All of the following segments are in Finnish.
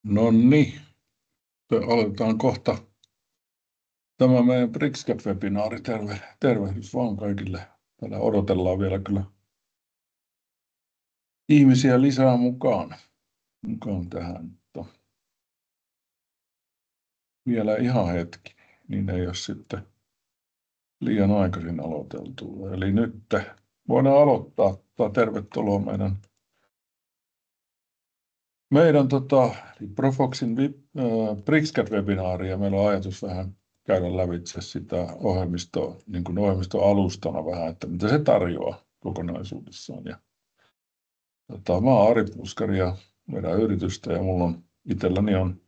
No niin, aloitetaan kohta tämä meidän BRICS-webinaari. Tervehdys vaan kaikille. Täällä odotellaan vielä kyllä ihmisiä lisää mukaan tähän. Vielä ihan hetki, niin ei ole sitten liian aikaisin aloiteltu. Eli nyt voidaan aloittaa. Tervetuloa meidän Profoxin BRICS-webinaaria. Meillä on ajatus vähän käydä lävitse sitä ohjelmistoa, niin kuin ohjelmistoalustana vähän, että mitä se tarjoaa kokonaisuudessaan. Mä oon Ari Puskari ja vedän yritystä ja mulla itselläni on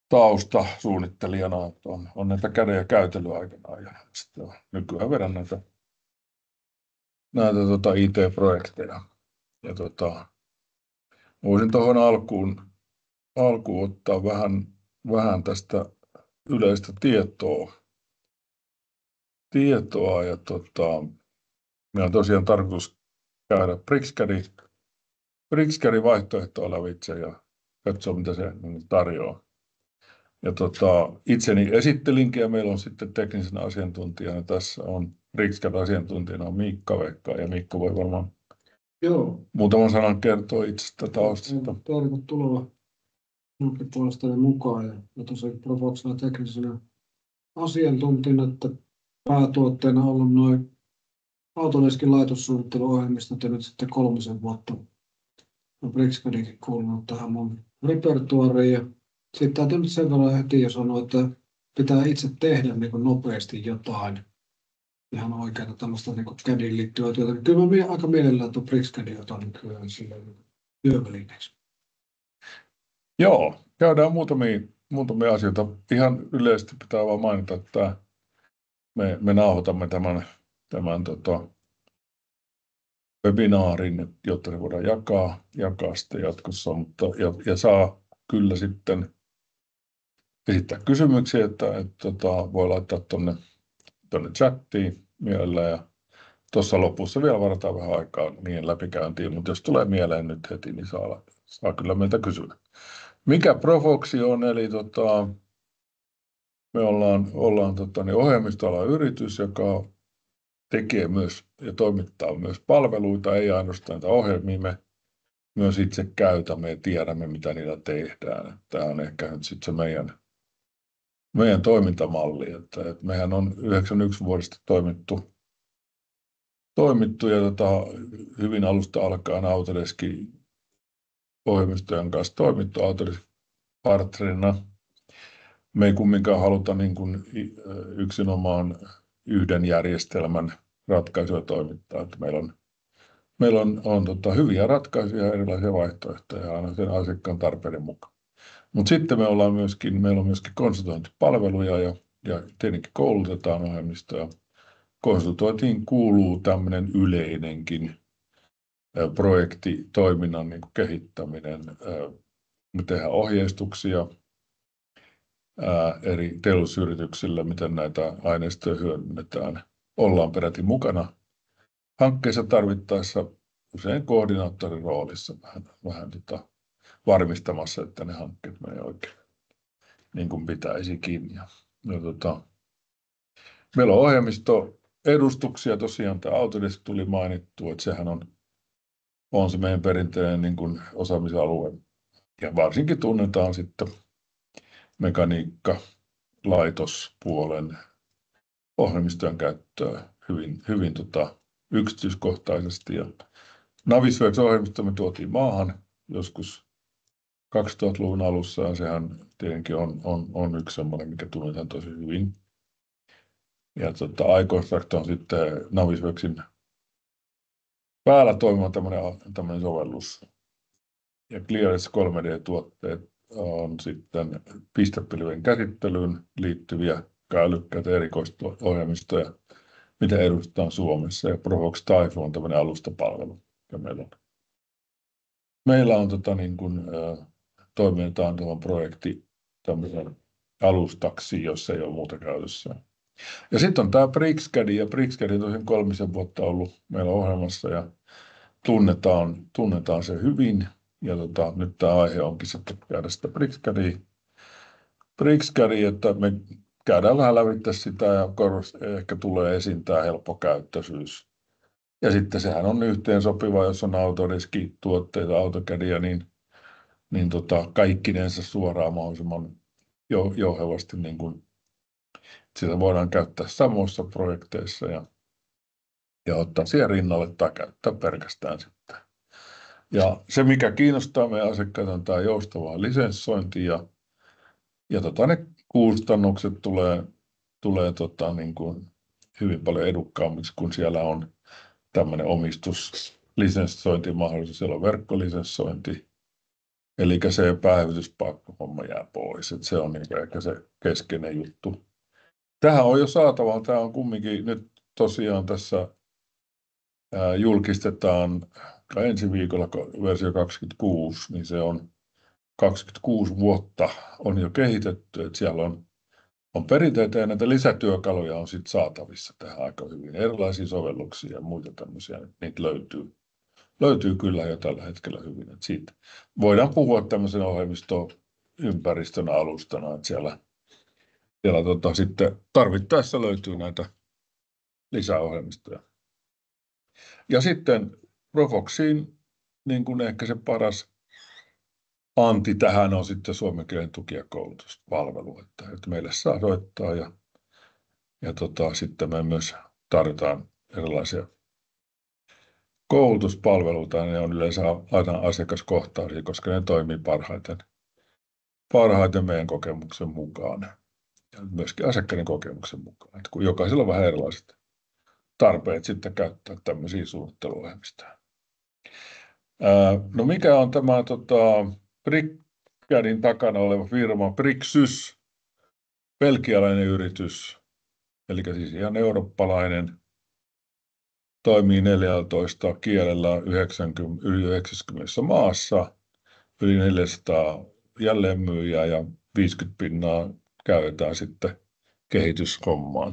tausta suunnittelijana, että on näitä käden- ja käytelyaikanaan ja sitten nykyään vedän näitä IT-projekteja. Ja voisin tuohon alkuun ottaa vähän tästä yleistä tietoa ja meillä on tosiaan tarkoitus käydä BRICS-CADin vaihtoehtoa lävitse ja katsoa mitä se tarjoaa. Ja itseni esittelinkin ja meillä on sitten teknisenä asiantuntijana tässä on BRICS-CAD-asiantuntijana Miikka Vekka ja Mikko voi varmaan muutaman sanan kertoa itsestä taustasta. Tervetuloa minunkin puolestani mukaan ja tosiaan Profoxilla teknisenä asiantuntijana, että päätuotteena on ollut noin Autodeskin laitossuunnitteluohjelmistot ja nyt sitten 3 vuotta on BRICS-CADikin kuulunut tähän mun repertuariin. Ja sitten täytyy nyt sen verran heti jo sanoa, että pitää itse tehdä niin kuin nopeasti jotain ihan oikeaa tällaista niin CADiin liittyvää työtä. Kyllä mä aika mielellään tuon BRICS-CADin otan nykyään työvälineeksi. Joo, käydään muutamia asioita. Ihan yleisesti pitää vaan mainita, että me nauhoitamme tämän webinaarin, jotta se voidaan jakaa sitten jatkossa, ja saa kyllä sitten esittää kysymyksiä, että voi laittaa tuonne chattiin mielellään ja tuossa lopussa vielä varataan vähän aikaa niiden läpikäyntiin, mutta jos tulee mieleen nyt heti, niin saa kyllä meiltä kysyä. Mikä Profoxi on? Eli me ollaan ohjelmistoalan yritys, joka tekee myös ja toimittaa myös palveluita, ei ainoastaan näitä ohjelmia, me myös itse käytämme ja tiedämme, mitä niillä tehdään. Tämä on ehkä nyt sitten se meidän toimintamalli, että mehän on 91 vuodesta toimittu ja hyvin alusta alkaen Autodeskin ohjelmistojen kanssa toimittu Autodesk-partnerina. Me ei kumminkaan haluta niin kuin yksinomaan yhden järjestelmän ratkaisuja toimittaa. Että meillä on hyviä ratkaisuja ja erilaisia vaihtoehtoja aina sen asiakkaan tarpeiden mukaan. Mutta sitten meillä on myöskin konsultointipalveluja ja tietenkin koulutetaan ohjelmistoja. Konsultointiin kuuluu tämmöinen yleinenkin projektitoiminnan niin kuin kehittäminen. Me tehdään ohjeistuksia eri teollisuusyrityksille, miten näitä aineistoja hyödynnetään. Ollaan peräti mukana hankkeessa tarvittaessa usein koordinaattorin roolissa vähän varmistamassa, että ne hankkeet menee oikein niin kuin pitäisikin. Meillä on ohjelmistoedustuksia, tosiaan tämä Autodesk tuli mainittua, että sehän on se meidän perinteinen niin kuin osaamisalue. Ja varsinkin tunnetaan sitten mekaniikka, laitospuolen ohjelmistojen käyttöä hyvin yksityiskohtaisesti. Ja Navisworks-ohjelmisto me tuotiin maahan joskus 2000-luvun alussa ja sehän tietenkin on yksi semmoinen, mikä tunnetaan tosi hyvin. Ja iConstruct on sitten Navisworksin päällä toimiva tämmöinen sovellus. Ja Clearance 3D-tuotteet on sitten pistepilven käsittelyyn liittyviä älykkäitä erikoisohjelmistoja, mitä edustetaan Suomessa. Ja Profox Typhoon on tämmöinen alustapalvelu, joka meillä on toimitetaan tuohon projekti tämmöisen alustaksi, jos ei ole muuta käytössä. Ja sitten on tämä BRICS-CAD, ja BRICS-CAD on tosiaan 3 vuotta ollut meillä ohjelmassa ja tunnetaan se hyvin. nyt tämä aihe onkin sitten käydä sitä BricsCADia, että me käydään vähän lävitse sitä ja ehkä tulee esiin tämä helppokäyttöisyys. Ja sitten sehän on yhteensopiva, jos on Autodesk-tuotteita, AutoCADia, niin kaikkinensa suoraan mahdollisimman jouhevasti, niin kuin sitä voidaan käyttää samoissa projekteissa ja ottaa siihen rinnalle tai käyttää pelkästään sitten. Ja se, mikä kiinnostaa meidän asiakkaita, on tämä joustava lisenssointi ja ne kustannukset tulee niin kuin hyvin paljon edukkaammiksi, kun siellä on tämmöinen omistuslisenssointimahdollisuus, siellä on verkkolisenssointi, eli se päivityspakko-homma jää pois, että se on niin ehkä se keskeinen juttu. Tähän on jo saatava, tämä on kumminkin nyt tosiaan tässä julkistetaan ensi viikolla versio 26, niin se on 26 vuotta on jo kehitetty, että siellä on perinteitä ja näitä lisätyökaluja on sitten saatavissa tähän aika hyvin. Erilaisia sovelluksia ja muita tämmöisiä, niitä löytyy kyllä jo tällä hetkellä hyvin. Että siitä voidaan puhua tämmöisen ohjelmistoympäristön alustana, että siellä sitten tarvittaessa löytyy näitä lisäohjelmistoja. Ja sitten Profoxiin niin kuin ehkä se paras anti tähän on sitten suomen kielen tuki- ja koulutuspalvelu, että meille saa soittaa ja sitten me myös tarjotaan erilaisia koulutuspalveluita, ja ne on yleensä aina asiakaskohtaisia, koska ne toimii parhaiten meidän kokemuksen mukaan ja myöskin asiakkaiden kokemuksen mukaan, että kun jokaisella on vähän erilaiset tarpeet sitten käyttää tämmöisiä suunnitteluohjelmistoja. No mikä on tämä BricsCADin takana oleva firma Bricsys, belgialainen yritys, eli siis ihan eurooppalainen, toimii 14 kielellä yli 90 maassa, yli 400 jälleenmyyjää ja 50% käytetään sitten kehityshommaan.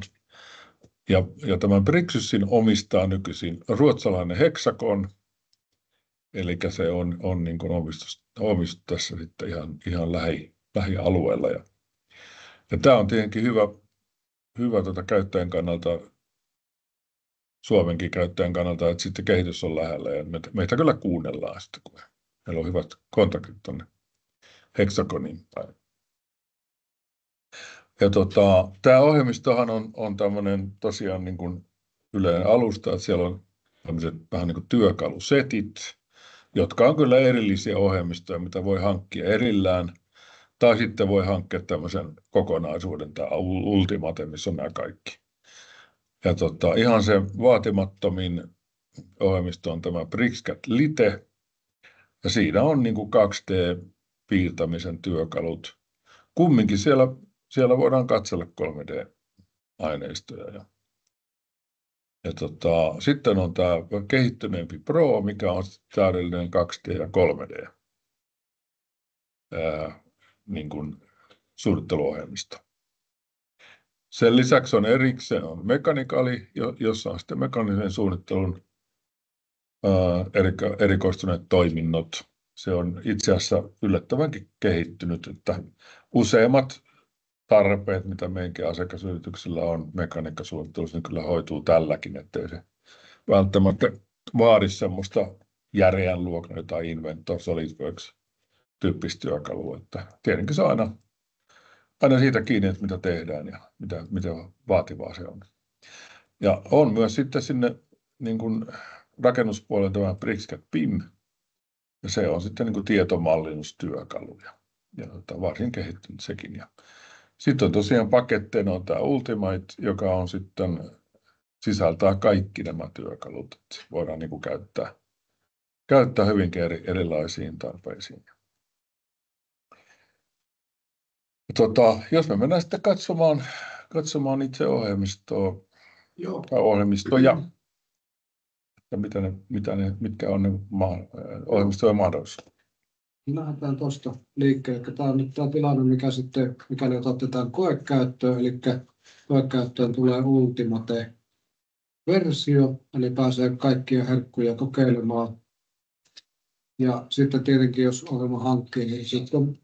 Ja tämän Bricsysin omistaa nykyisin ruotsalainen Hexagon, eli se on niin kuin omistus tässä sitten ihan lähialueella. Ja tämä on tietenkin hyvä käyttäjän kannalta, Suomenkin käyttäjän kannalta, että sitten kehitys on lähellä ja meitä kyllä kuunnellaan sitten, kun meillä on hyvät kontaktit tuonne Hexagoniin päin. Ja tämä ohjelmistohan on tämmöinen tosiaan niin kuin yleinen alusta, että siellä on tämmöiset vähän niin kuin työkalusetit, jotka on kyllä erillisiä ohjelmistoja, mitä voi hankkia erillään, tai sitten voi hankkia tämmöisen kokonaisuuden, tämä Ultimate, missä on nämä kaikki. Ja ihan se vaatimattomin ohjelmisto on tämä BricsCAD Lite, ja siinä on niin kuin 2D-piirtämisen työkalut. Kumminkin siellä voidaan katsella 3D-aineistoja. Ja sitten on tämä kehittyneempi Pro, mikä on täydellinen 2D ja 3D niin kuin suunnitteluohjelmisto. Sen lisäksi on erikseen Mekanikali, jossa on sitten mekaanisen suunnittelun erikoistuneet toiminnot. Se on itse asiassa yllättävänkin kehittynyt, että useimmat tarpeet, mitä meidänkin asiakasyrityksillä on mekaniikkasuunnittelussa, niin kyllä hoituu tälläkin, ettei se välttämättä vaadi semmoista järeän luokan tai Inventor, SolidWorks-tyyppistä työkalua. Että tietenkin se on aina siitä kiinni, että mitä tehdään ja miten vaativaa se on. Ja on myös sitten sinne niin kuin rakennuspuolelle tämä BricsCAD BIM, ja se on sitten niin kuin tietomallinnustyökalu ja varsin kehittynyt sekin. Ja sitten on tosiaan paketteina on tämä Ultimate, joka on sitten sisältää kaikki nämä työkalut, että voidaan niin kuin käyttää hyvinkin erilaisiin tarpeisiin. Jos me mennään sitten katsomaan itse ohjelmistoa tai ohjelmistoja, ja mitkä on ne ohjelmistojen mahdollisuudet. Lähdetään tuosta liikkeelle. Tämä on nyt tämä tilanne, mikä sitten, mikäli otatte tämän koekäyttöön, eli koekäyttöön tulee Ultimate-versio, eli pääsee kaikkia herkkuja kokeilemaan. Ja sitten tietenkin, jos ohjelma hankkii, niin sitten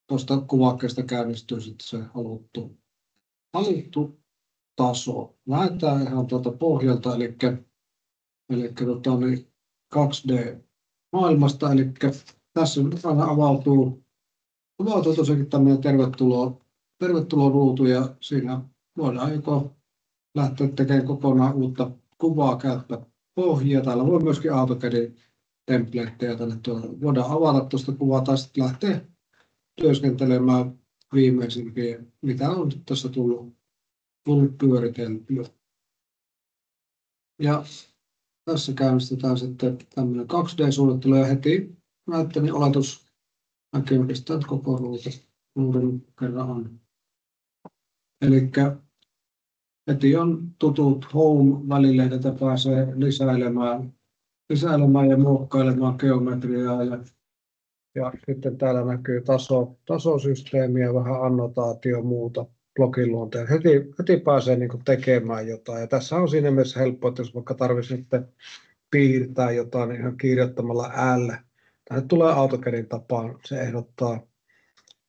tuosta kuvakkeesta käynnistyy sitten se haluttu taso. Lähdetään ihan tuolta pohjalta, eli niin 2D-maailmasta. Eli tässä nyt aina avautuu tosiaankin tämmöinen tervetuloruutu, ja siinä voidaan joko lähteä tekemään kokonaan uutta kuvaa käyttää pohjia. Täällä voi myöskin AutoCADin templateja tänne voidaan avata tuosta kuvaa tai sitten lähteä työskentelemään viimeisimpiä, mitä on tässä tullut pyöriteltyä. Ja tässä käynnistetään sitten tämmöinen 2D-suunnittelu, ja heti näyttelin oletus näkyy oikeastaan koko ruudun kerran on. Eli heti on tutut home-välineet, että pääsee lisäilemään ja muokkailemaan geometriaa. Ja sitten täällä näkyy tasosysteemiä ja vähän annotaatio muuta blogin luonteen. Heti pääsee niin kuin tekemään jotain. Ja tässä on siinä mielessä helppoa, että jos vaikka tarvitsisi sitten piirtää jotain, niin ihan kirjoittamalla L. Tänne tulee AutoCADin tapaan, se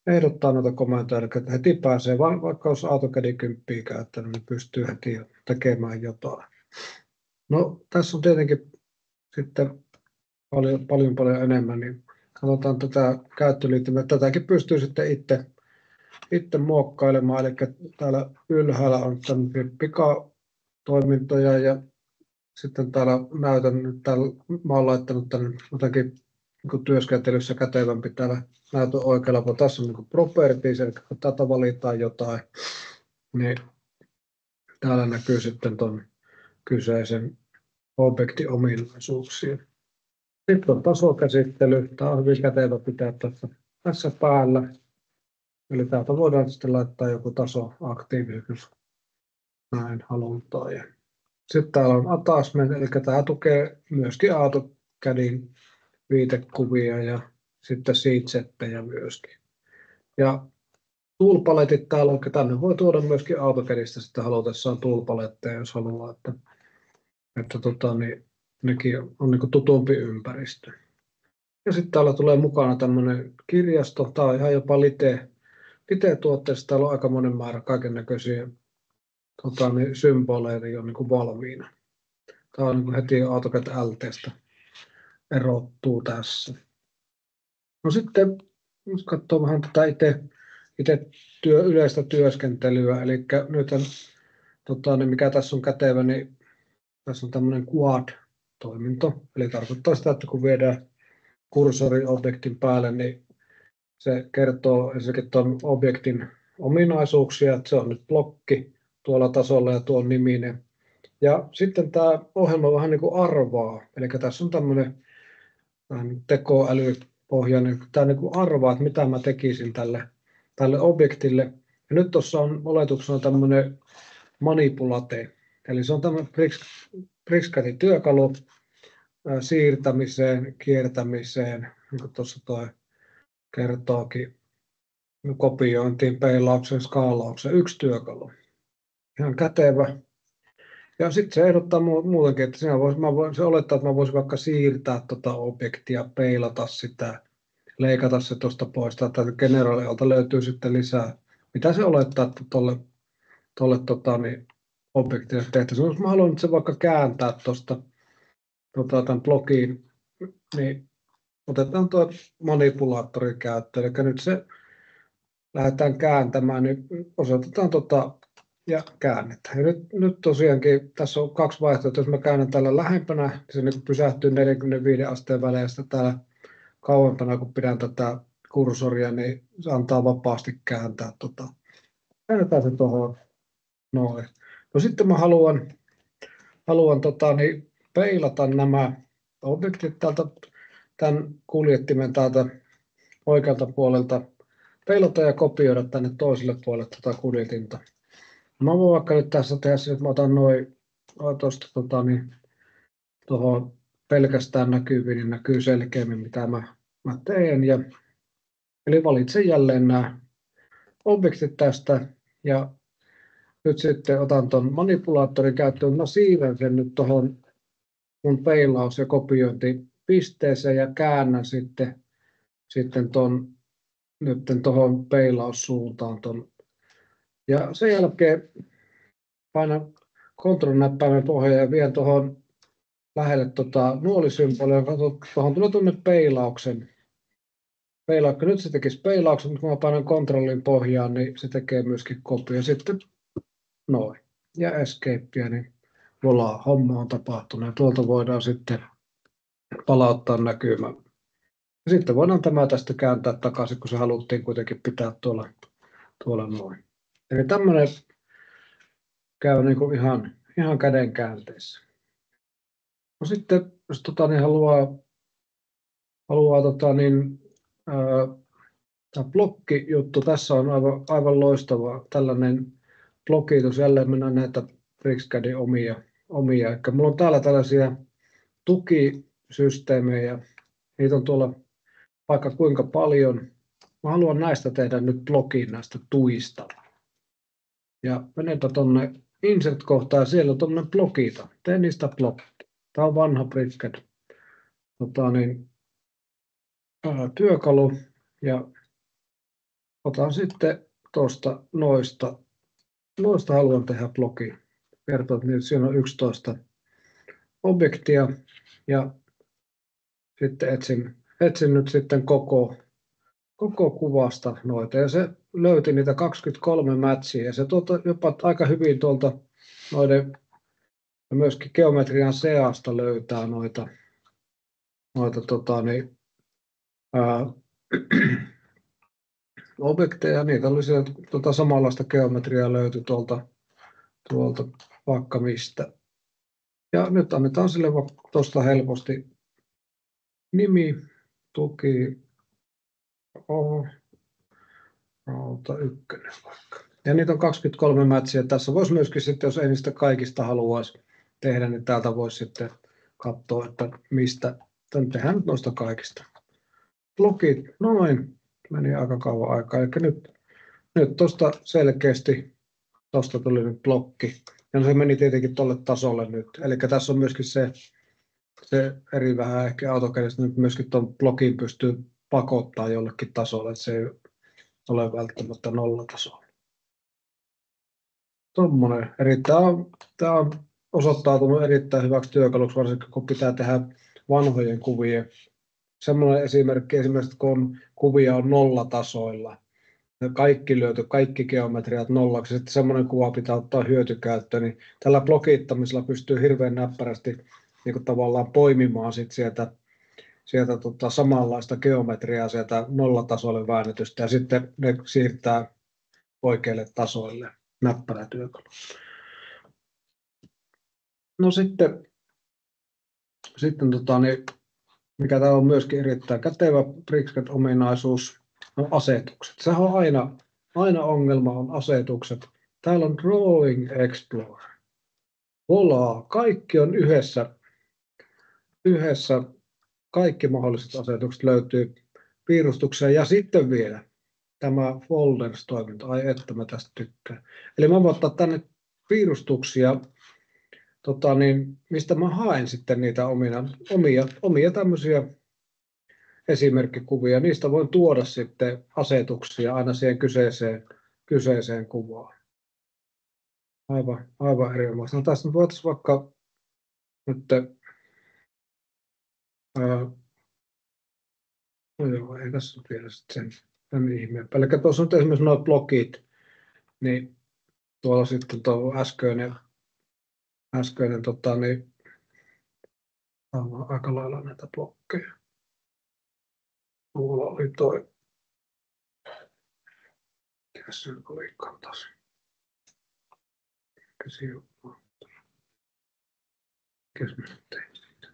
ehdottaa noita komentoja, eli heti pääsee, vaikka jos AutoCADin 10 käyttänyt, niin pystyy heti tekemään jotain. No tässä on tietenkin sitten paljon enemmän, niin katsotaan tätä käyttöliittymää. Tätäkin pystyy sitten itse muokkailemaan, eli täällä ylhäällä on tämmöisiä pikatoimintoja, ja sitten täällä mä olen laittanut tänne jotakin niin työskentelyssä kätevämpi täällä näytön oikealla, kun tässä on niin properties, eli kun tätä valitaan jotain, niin täällä näkyy sitten tuon kyseisen objektin ominaisuuksia. Sitten on tasokäsittely. Tämä on hyvin kätevä pitää tässä päällä. Eli täältä voidaan sitten laittaa joku taso aktiivisesti, näin halutaan. Sitten täällä on attachment, eli tämä tukee myöskin AutoCADin viitekuvia ja sitten sheet-settejä myöskin. Ja toolpaletit täällä on, tänne voi tuoda myöskin AutoCADista sitten halutessaan toolpaletteja, jos haluaa, että niin nekin on niin kuin tutumpi ympäristö. Ja sitten täällä tulee mukana tämmöinen kirjasto. Tämä on ihan jopa Lite-tuotteessa. Täällä on aika monen määrä kaikennäköisiä niin symboleita jo niin kuin valmiina. Tämä on niin kuin heti AutoCAD LT:stä erottuu tässä. No sitten, jos katsoo vähän tätä itse yleistä työskentelyä, eli nyt niin mikä tässä on kätevä, niin tässä on tämmöinen quad-toiminto, eli tarkoittaa sitä, että kun viedään kursori objektin päälle, niin se kertoo ensinnäkin tuon objektin ominaisuuksia, että se on nyt blokki tuolla tasolla ja tuon niminen. Ja sitten tämä ohjelma vähän niin kuin arvaa, eli tässä on tämmöinen tekoälypohjainen, tämä niin kuin arvaa, että mitä mä tekisin tälle objektille. Ja nyt tuossa on oletuksena tämmöinen manipulate, eli se on tämmöinen BricsCADin työkalu siirtämiseen, kiertämiseen, niin kuin tuossa tuo kertookin, kopiointiin, peilaukseen, skaalaukseen, yksi työkalu. Ihan kätevä. Ja sitten se ehdottaa muutenkin, että se olettaa, että mä voisin vaikka siirtää tuota objektia, peilata sitä, leikata se tuosta pois, tai generaalilta löytyy sitten lisää. Mitä se olettaa, että tuolle niin objektille tehtäisiin. Jos mä haluan nyt se vaikka kääntää tuosta tämän blogiin, niin otetaan tuo manipulaattori käyttöön. Eli nyt se lähdetään kääntämään, niin osoitetaan ja käännetään. Ja nyt tosiaankin tässä on kaksi vaihtoehtoa. Jos mä käännän täällä lähempänä, niin se niin pysähtyy 45 asteen välein, ja sitten täällä kauempana, kun pidän tätä kursoria, niin se antaa vapaasti kääntää. Käännetään se tuohon noin. No sitten mä haluan niin peilata nämä objektit täältä, tämän kuljettimen täältä oikealta puolelta, peilata ja kopioida tänne toiselle puolelle tätä kuljetinta. Mä voin vaikka nyt tässä tehdä sen, että mä otan noin tuosta niin tuohon pelkästään näkyviin, niin näkyy selkeämmin mitä mä teen. Eli valitsen jälleen nämä objektit tästä ja nyt sitten otan tuon manipulaattorin käyttöön. Mä siirrän sen nyt tuohon mun peilaus- ja kopiointipisteeseen. pisteeseen ja käännän sitten tuohon peilaussuuntaan ton. Ja sen jälkeen painan Ctrl-näppäimen pohjaan ja vien tuohon lähelle nuolisymbolia, tuohon tulee tuonne peilauksen. Nyt se tekisi peilauksen, mutta kun mä painan Ctrlin pohjaan, niin se tekee myöskin kopio. Sitten noin. Ja escapea, niin voilà, homma on tapahtunut. Ja tuolta voidaan sitten palauttaa näkymä. Ja sitten voidaan tämä tästä kääntää takaisin, kun se haluttiin kuitenkin pitää tuolla noin. Eli tämmöinen käy niin kuin ihan käden käänteessä. No sitten, jos haluaa tämä blokkijuttu, tässä on aivan loistava tällainen blokitus. Jälleen mennään näitä BricsCADin omia. Eli mulla on täällä tällaisia tukisysteemejä. Niitä on tuolla vaikka kuinka paljon. Mä haluan näistä tehdä nyt blokin näistä tuista. Ja menenpä tuonne Insert-kohtaan ja siellä on tuommoinen blokita. Teen niistä blokki. Tämä on vanha BricsCAD työkalu. Ja otan sitten tuosta noista haluan tehdä blokin. Kertoo, että siinä on 11 objektia ja sitten etsin nyt sitten koko kuvasta noita ja se löyti niitä 23 matchia ja se jopa aika hyvin tuolta noiden myöskin geometrian seasta löytää noita objekteja, niitä oli siellä, samanlaista geometriaa löytyi tuolta vaikka mistä. Ja nyt annetaan sille tuosta helposti nimi, tuki, rauta 1 vaikka. Ja niitä on 23 matchia. Tässä voisi myöskin sitten, jos ei niistä kaikista haluaisi tehdä, niin täältä voisi sitten katsoa, että mistä. Tehdään nyt noista kaikista. Blokit, noin. Meni aika kauan aikaa. Eli nyt tuosta selkeästi tuosta tuli nyt blokki. Ja se meni tietenkin tuolle tasolle nyt. Eli tässä on myöskin se eri vähän ehkä AutoCADista nyt myöskin tuon blokin pystyy pakottaa jollekin tasolle, että se ei ole välttämättä nollatasolla. Tuommoinen. Tämä on osoittautunut erittäin hyväksi työkaluksi, varsinkin kun pitää tehdä vanhojen kuvien. Semmoinen esimerkki esimerkiksi, kun kuvia on nollatasoilla. Kaikki geometriat nollaksi. Sitten semmoinen kuva pitää ottaa hyötykäyttöön. Niin tällä blokittamisella pystyy hirveän näppärästi niin kuin tavallaan poimimaan sit sieltä samanlaista geometriaa sieltä nollatasolle väännetystä ja sitten ne siirtää oikeille tasoille näppärä työkalu. No sitten mikä tämä on myöskin erittäin kätevä BricsCAD-ominaisuus, on asetukset. Sehän on aina ongelma on asetukset. Täällä on Drawing Explorer. Voilà, kaikki on yhdessä kaikki mahdolliset asetukset löytyy piirustukseen ja sitten vielä tämä folders-toiminto. Ai että mä tästä tykkään. Eli mä voin ottaa tänne piirustuksia, mistä mä haen sitten niitä omia tämmöisiä esimerkkikuvia. Niistä voin tuoda sitten asetuksia aina siihen kyseiseen kuvaan. Aivan erinomaista. No tässä voitaisiin vaikka nyt no joo, ei tässä vielä sen ihmeempää. Eli tuossa on esimerkiksi nuo blokit, niin tuolla sitten tuo äskeinen on aika lailla näitä blokkeja. Mulla oli toi, mikä se olikaan taas? Mikäs mä tein siitä?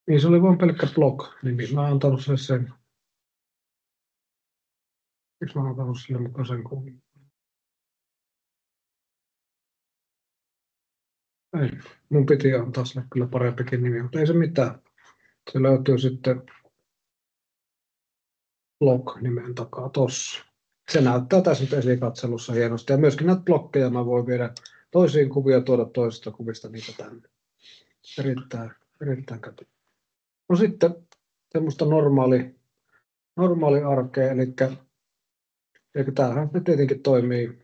Niin se oli vain pelkkä blog-nimi. Mä oon antanut sen. Miksi mä oon antanut sille mukaan sen kuvin? Ei, mun piti antaa sille kyllä parempikin nimi, mutta ei se mitään. Se löytyy sitten blog-nimen takaa tossa. Se näyttää tässä nyt esikatselussa hienosti. Ja myöskin näitä blokkeja mä voin viedä toisiin kuvia ja tuoda toisista kuvista niitä tänne. erittäin kätevä. No sitten semmoista normaali arkea, eli täällähän ne tietenkin toimii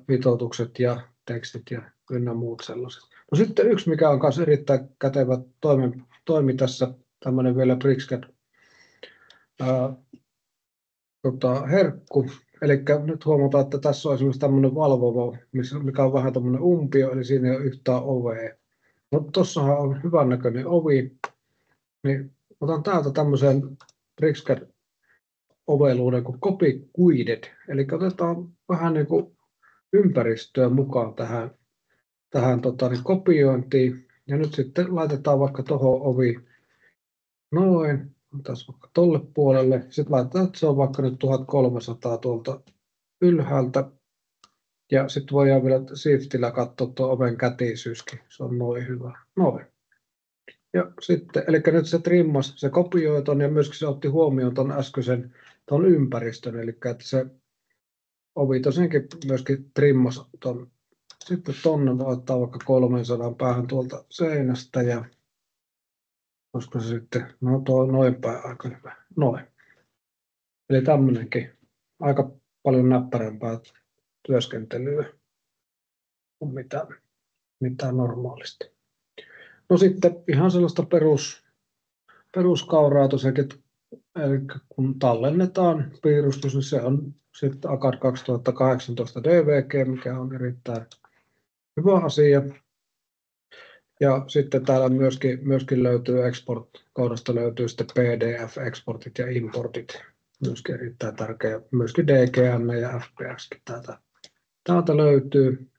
mitoitukset ja tekstit ja ynnä muut sellaiset. No sitten yksi, mikä on myös erittäin kätevä toimi tässä, tämmöinen vielä Bricscad herkku. Eli nyt huomataan, että tässä on esimerkiksi tämmöinen valvova, mikä on vähän tämmöinen umpio, eli siinä ei ole yhtään ovea. No tuossahan on hyvän näköinen ovi, niin otan täältä tämmöisen Bricscad oveluuden kuin Copy Guided, eli otetaan vähän niin kuin ympäristöä mukaan tähän kopiointiin. Ja nyt sitten laitetaan vaikka tuohon ovi noin, tässä vaikka tolle puolelle. Sitten laitetaan, että se on vaikka nyt 1300 tuolta ylhäältä. Ja sitten voidaan vielä shiftillä katsoa tuon oven kätisyyskin. Se on noin hyvä. Noin. Ja sitten, eli nyt se trimmasi, se kopioi ton ja myöskin se otti huomioon ton äskeisen ton ympäristön. Eli että se ovi tosiaankin myöskin trimmasi ton. Sitten tonne voi ottaa vaikka 300 päähän tuolta seinästä ja olisiko se sitten, no tuo noin päin aika hyvä, noin. Eli tämmöinenkin aika paljon näppärämpää työskentelyä kuin mitä normaalisti. No sitten ihan sellaista peruskauraa tosiaankin, eli kun tallennetaan piirustus, niin se on sitten ACAD 2018 DVG, mikä on erittäin hyvä asia. Ja sitten täällä myöskin löytyy export-koodasta löytyy sitten PDF-exportit ja importit. Myöskin erittäin tärkeä. Myöskin DGN ja FPXkin täältä löytyy.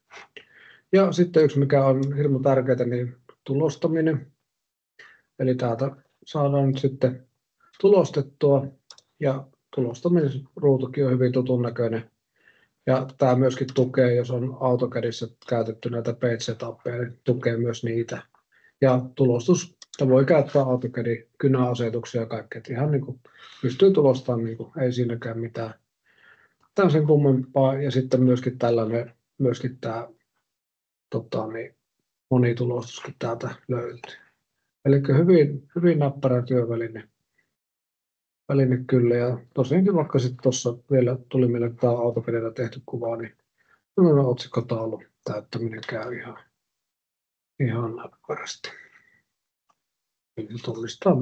Ja sitten yksi, mikä on hirmu tärkeää, niin tulostaminen. Eli täältä saadaan nyt sitten tulostettua. Ja tulostaminen ruutukin on hyvin tutun näköinen. Ja tämä myöskin tukee, jos on AutoCADissa käytetty näitä page setuppeja, niin tukee myös niitä. Ja tulostusta voi käyttää AutoCADin kynäasetuksia ja kaikkea. Ihan niin kuin pystyy tulostamaan, niin kuin, ei siinäkään mitään sen kummempaa. Ja sitten myöskin tämä monitulostuskin täältä löytyy. Eli hyvin näppärä työväline kyllä. Ja tosiaankin vaikka sitten tuossa vielä tuli meille tämä AutoCADilla tehty kuva, niin otsikkotaulun täyttäminen käy ihan näppärästi. Eli tunnistaa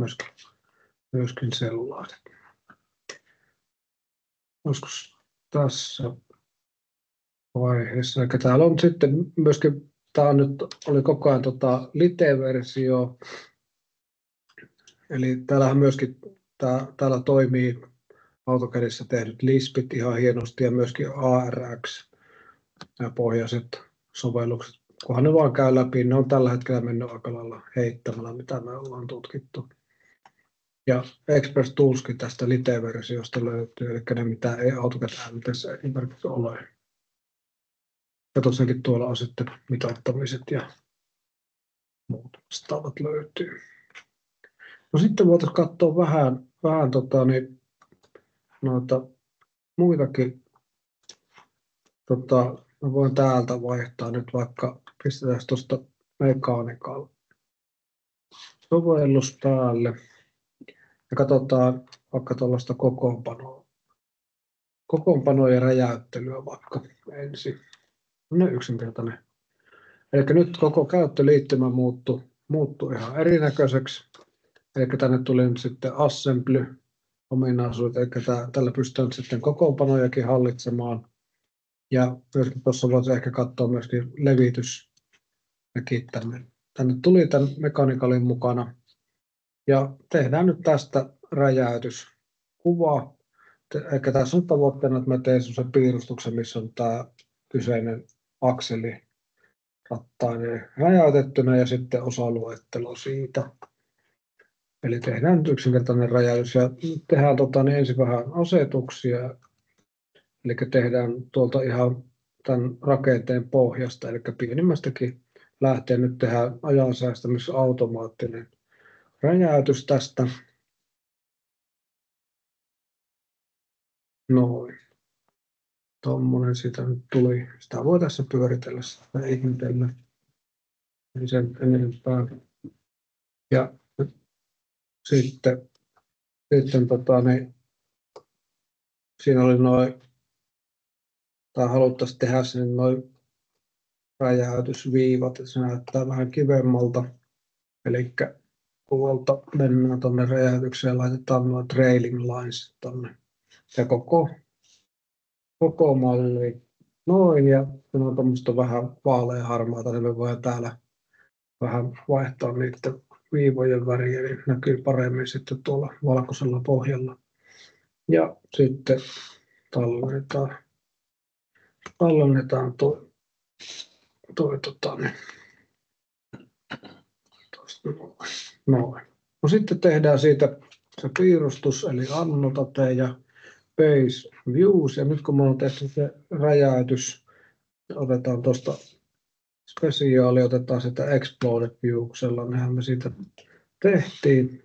myöskin sellaiset. Olisiko tässä vaiheessa? Eli täällä on sitten myöskin, tämä nyt oli koko ajan Lite-versio. Eli täällähän myöskin täällä toimii AutoCADissa tehdyt Lispit ihan hienosti ja myöskin ARX ja pohjaiset sovellukset. Kunhan ne vaan käy läpi, ne on tällä hetkellä mennyt aika lailla heittämällä, mitä me ollaan tutkittu. Ja Express Toolskin tästä Lite-versiosta löytyy, eli ne mitä ei AutoCAD-äänitessä esimerkiksi ole. Ja tosiaankin tuolla on sitten mitoittamiset ja muut vastaavat löytyy. No sitten voitaisiin katsoa vähän noita muitakin. Mä voin täältä vaihtaa nyt vaikka, pistetään tuosta Mechanical sovellus päälle. Ja katsotaan vaikka tuollaista kokoonpanoa ja räjäyttelyä vaikka ensin. No yksinkertainen. Eli nyt koko käyttöliittymä muuttui ihan erinäköiseksi. Eli tänne tuli nyt sitten assembly-ominaisuudet, eli tällä pystytään sitten kokoonpanojakin hallitsemaan. Ja myöskin tuossa voisi ehkä katsoa myöskin levitys tänne tuli tämän Mechanicalin mukana. Ja tehdään nyt tästä räjäytyskuva. Eli tässä on tavoitteena, että mä teen sellaisen piirustuksen, missä on tämä kyseinen akseli rattainen räjäytettynä ja sitten osaluettelo siitä. Eli tehdään nyt yksinkertainen räjäytys ja tehdään ensin vähän asetuksia. Eli tehdään tuolta ihan tämän rakenteen pohjasta, eli pienimmästäkin lähtee nyt tehdään ajansäästämys automaattinen räjäytys tästä. Noin. Tuommoinen siitä nyt tuli. Sitä voi tässä pyöritellä, sitä ihmetellä. Ei sen enempää. Ja sitten siinä oli haluttaisiin tehdä sinne noin räjäytysviivat, että se näyttää vähän kivemmalta. Eli tuolta mennään tuonne räjäytykseen ja laitetaan nuo trailing lines tuonne. Ja koko malli noin, ja kun on tuommoista vähän vaaleanharmaata, niin me voidaan täällä vähän vaihtaa niiden viivojen väriä, niin näkyy paremmin sitten tuolla valkoisella pohjalla. Ja sitten tallennetaan tuosta noin. No sitten tehdään siitä se piirustus, eli annotate ja base views, ja nyt kun me on tehty se räjäytys, otetaan tuosta spesiaali, otetaan sitä exploded viewksella, nehän me siitä tehtiin,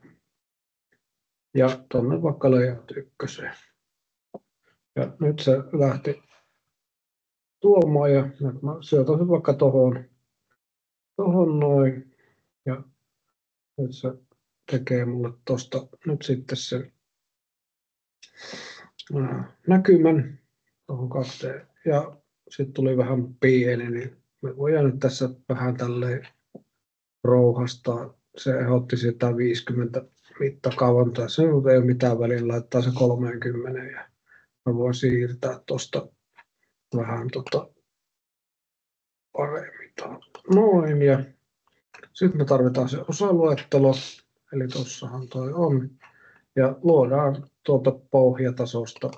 ja tuonne vaikka layout 1. Ja nyt se lähti tuomaan, ja nyt mä syötän sen vaikka tohon noin, ja nyt se tekee mulle tosta nyt sitten sen näkymän tuohon 2D, ja sitten tuli vähän pieni, niin me voidaan nyt tässä vähän tälleen rouhastaa. Se ehdotti sitä 50 mittakaavantoa, se ei ole mitään väliä, laittaa se 30, ja mä voin siirtää tuosta vähän paremmin. Noin, ja sitten me tarvitaan se osaluettelo, eli tuossahan toi on, ja luodaan tuolta pohjatasosta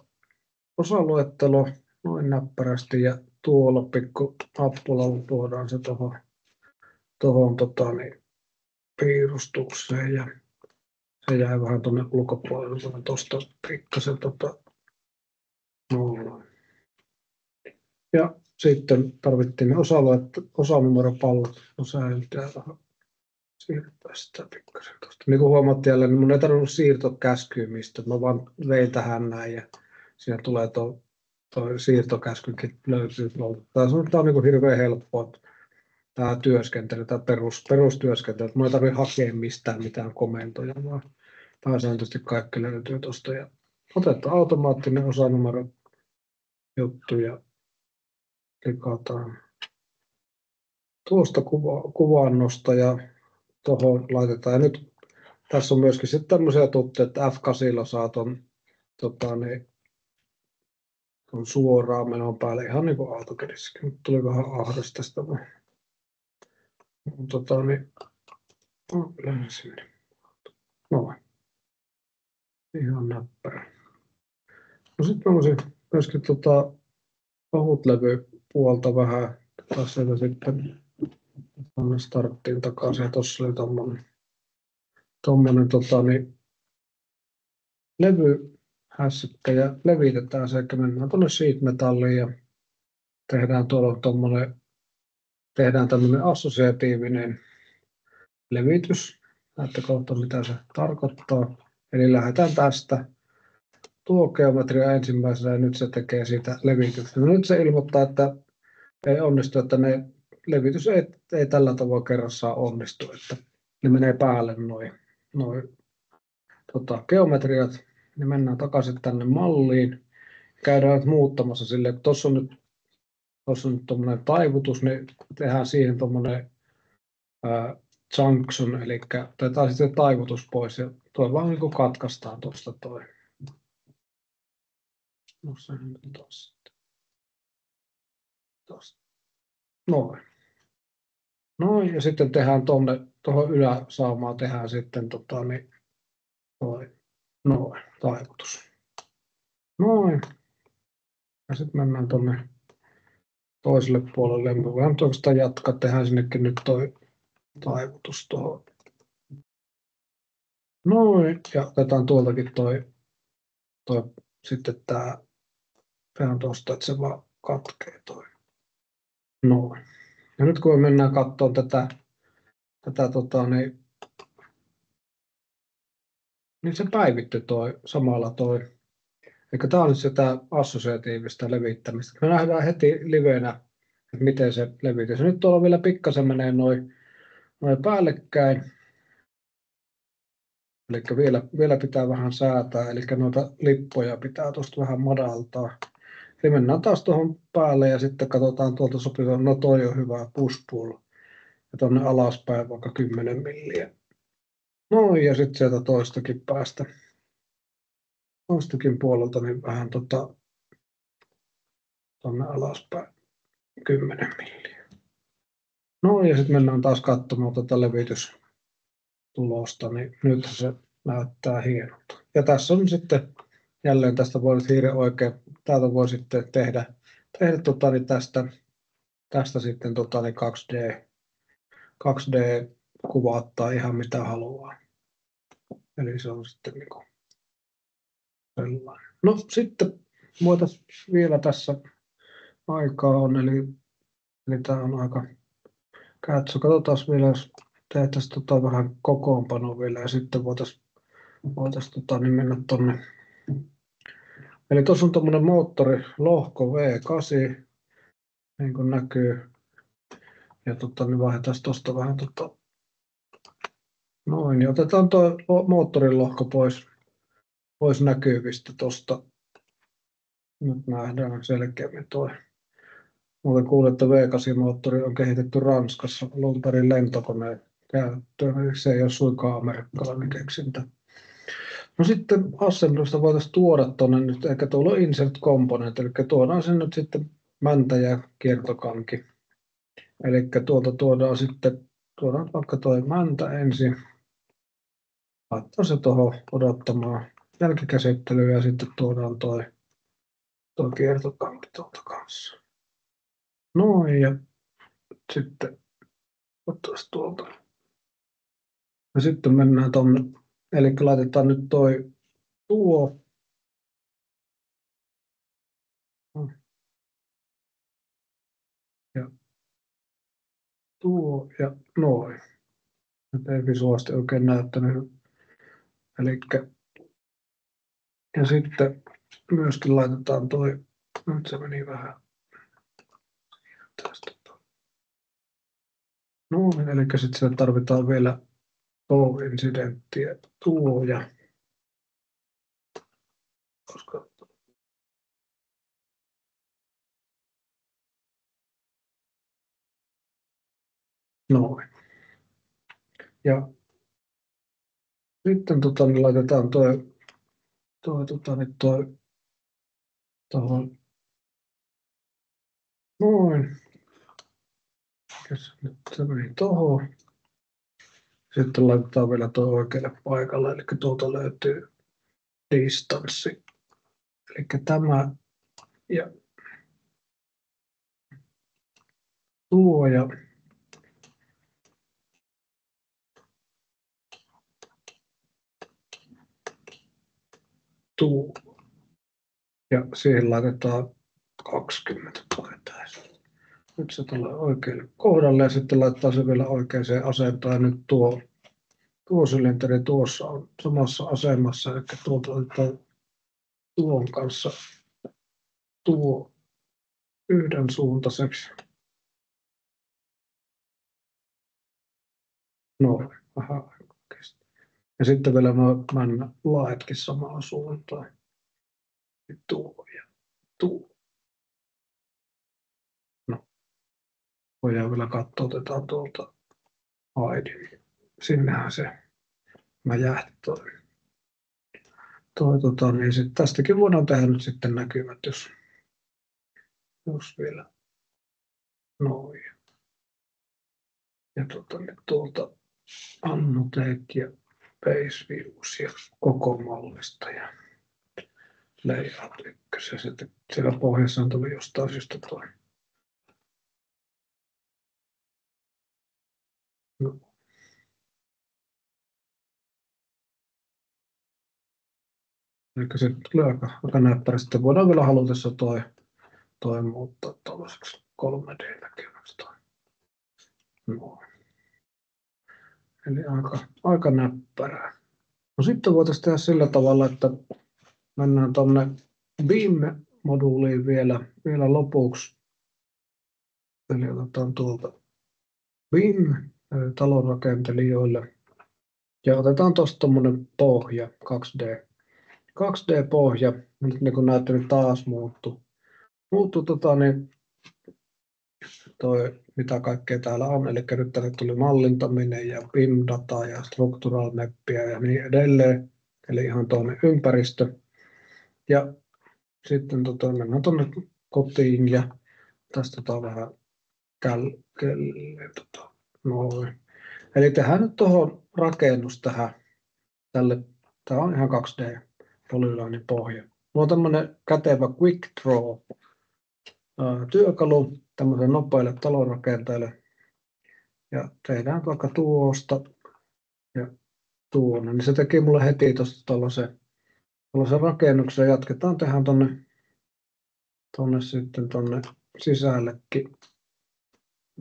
osaluettelo noin näppärästi, ja tuolla pikku nappulalla tuodaan se tuohon piirustukseen, ja se jäi vähän tuonne ulkopuolelle tuosta pikkasen noin. Ja sitten tarvittiin ne osanumeropallot, no säilytään vähän, siirtää sitä pikkasen tuosta. Niin kuin huomattiin jälleen, niin mun ei tarvinnut siirtokäskyä mistä, mä vaan vein tähän näin, ja siinä tulee tuo siirtokäskykin löytyy. Tämä on niin kuin hirveän helppoa, tämä työskentely, tämä perustyöskentely, että mun ei tarvitse hakea mistään mitään komentoja, vaan pääsääntöisesti kaikki löytyy tuosta. Ja otetaan automaattinen osanumero juttu ja klikataan tuosta kuvaannosta ja tuohon laitetaan. Ja nyt tässä on myöskin sitten tämmöisiä tuttuja, että F8 saa tuon suoraan menon päälle ihan niin kuin AutoCADissakin. Nyt tuli vähän ahdas tästä. Noin. Ihan näppärä. No sitten mä voisin myöskin ohutlevypuolta vähän taas sitten tuonne starttiin takaisin. Tuossa oli tommonen levyhässäkkä ja levitetään se, että mennään tuonne sheet-metalliin ja tehdään tämmöinen assosiatiivinen levitys. Näette kohta mitä se tarkoittaa. Eli lähdetään tästä. Tuo geometria ensimmäisenä ja nyt se tekee siitä levityksen. No nyt se ilmoittaa, että ei onnistu, että levitys ei tällä tavoin kerrassaan onnistu, että ne menee päälle noin geometriat. Ne mennään takaisin tänne malliin. Käydään nyt muuttamassa sille, että tuossa on nyt tuommoinen taivutus, niin tehdään siihen tuommoinen junction, eli otetaan sitten taivutus pois ja tuo vaan niin kuin katkaistaan tuosta toi. No se on tuosta. Noin, ja sitten tehdään tuohon yläsaumaan tehdään sitten noin, taivutus. Noin. Ja sitten mennään tuonne toiselle puolelle. Me voidaan tuosta jatkaa, tehdään sinnekin nyt toi taivutus tuohon. Noin, ja otetaan tuoltakin toi sitten tehdään tuosta, että se vaan katkee toi. Noin. Ja nyt kun me mennään katsomaan niin se päivittyi samalla Eli tämä on nyt sitä assosiatiivista levittämistä. Me nähdään heti livenä, että miten se levitys. Nyt tuolla vielä pikkasen menee noin noin päällekkäin. Eli vielä pitää vähän säätää, eli noita lippoja pitää tuosta vähän madaltaa. Eli mennään taas tuohon päälle ja sitten katsotaan tuolta sopiva. No toi on hyvä push pull. Ja tuonne alaspäin vaikka 10 milliä. Noin ja sitten sieltä toistakin päästä. Toistakin puolelta niin vähän tuonne alaspäin 10 milliä. Noin ja sitten mennään taas katsomaan tätä levitystulosta, niin nyt se näyttää hienolta. Ja tässä on sitten jälleen tästä voi hiiren oikein, täältä voi sitten tehdä niin tästä sitten niin 2D kuvauttaa ihan mitä haluaa. Eli se on sitten niin kuin sellainen. No sitten voitaisiin vielä tässä aikaa on, eli tämä on aika käytössä. Katsotaan vielä, jos tehtäisiin vähän kokoonpano vielä ja sitten voitaisiin niin mennä tuonne. Eli tuossa on tuommoinen moottorilohko V8, niin kuin näkyy. Ja niin vaihdetaan tuosta vähän noin, ja otetaan tuo moottorilohko pois näkyvistä tuosta. Nyt nähdään selkeämmin tuo. Muuten kuulin, että V8-moottori on kehitetty Ranskassa alun perin lentokoneen käyttöön, eli se ei ole suinkaan amerikkalainen keksintö. No sitten assemblysta voitaisiin tuoda tuonne nyt, ehkä tuolla on insert component, eli tuodaan sen nyt sitten mäntä ja kiertokanki. Eli tuolta tuodaan vaikka tuo mäntä ensin. Laittaa se tuohon odottamaan jälkikäsittelyä ja sitten tuodaan tuo kiertokanki tuolta kanssa. Noin ja sitten ottaisiin tuolta. Ja sitten mennään tuonne, eli laitetaan nyt tuo. Ja tuo ja noin. Nyt ei visuaalisesti oikein näyttänyt. Ja sitten myöskin laitetaan nyt se meni vähän tästä. Noin, eli sitten sille tarvitaan vielä incidenttiä tuoja. Koska noin. Ja sitten niin laitetaan tuohon noin. Nyt se meni tuohon. Sitten laitetaan vielä tuo oikealle paikalle, eli tuolta löytyy distanssi. Eli tämä ja tuo ja tuo. Ja siihen laitetaan 20 taitaisi. Nyt se tulee oikealle kohdalle ja sitten laittaa se vielä oikeaan asentoon. Ja nyt tuo sylinteri tuossa on samassa asemassa, eli tuolta otetaan tuon kanssa tuo yhden suuntaiseksi. Noin, vähän oikeasti. Ja sitten vielä nuo laetkin samaan suuntaan. Tuo ja tuo. No, voidaan vielä katsoa, otetaan tuolta Aidin. Sinnehän se mäjähti niin sitten tästäkin voidaan tehdä nyt sitten näkymät, jos vielä noin. Ja tuolta annotate ja base views ja koko mallista ja layout 1. Ja sitten siellä pohjassa on tullut jostain syystä tuo. No. Eli se tulee aika näppärä. Sitten voidaan vielä halutessa toi muuttaa tällaiseksi 3D-näkymäksi. No. Eli aika näppärää. No sitten voitaisiin tehdä sillä tavalla, että mennään tuonne Beam-moduuliin vielä lopuksi. Eli otetaan tuolta Beam talonrakentelijoille. Ja otetaan tuosta tuommoinen pohja, 2D-pohja. Nyt niin kuin näyttää, niin taas muuttuu niin toi, mitä kaikkea täällä on. Eli nyt tänne tuli mallintaminen ja BIM-dataa ja structural mappia ja niin edelleen. Eli ihan toinen ympäristö. Ja sitten mennään tuonne kotiin ja tästä vähän noin. Eli tehdään nyt tuohon rakennus tälle. Tämä on ihan 2D-polylainen pohja. Mulla on tämmöinen kätevä Quick Draw työkalu tämmöiselle nopeille talonrakentajille. Ja tehdään vaikka tuosta ja tuonne. Niin se teki mulle heti tuosta tuollaisen rakennuksen. Jatketaan tehdään tuonne sisällekin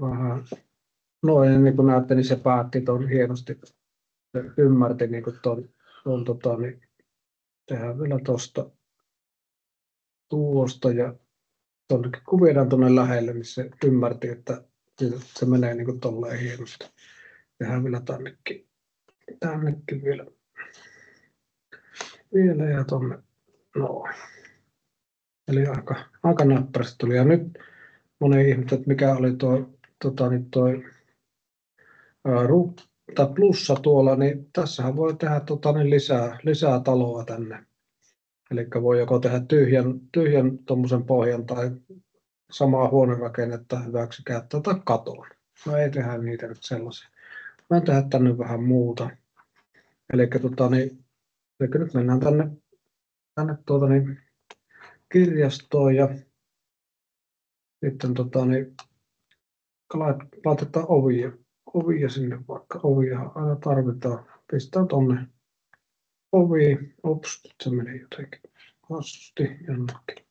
vähän. Noin, niin kuin näette, niin se päätti tuon hienosti. Se ymmärti niin kuin niin tehdään vielä tuosta ja tuonnekin kun viedään tuonne lähelle, niin se ymmärti, että se menee niin kuin tolleen hienosti. Tehdään vielä tännekin vielä ja tuonne noin. Eli aika näppärästi tuli. Ja nyt moni ihmettä, että mikä oli tai plussa tuolla, niin tässähän voi tehdä lisää taloa tänne. Eli voi joko tehdä tyhjän tuommoisen pohjan tai samaa huonerakennetta hyväksi käyttää tai katon. No ei tehdä niitä nyt sellaisia. Mä tehdä tänne vähän muuta. Eli nyt mennään tänne kirjastoon ja sitten laitetaan ovia sinne, vaikka ovia aina tarvitaan. Pistää tonne ovi. Ops, se meni jotenkin hassusti jonnekin.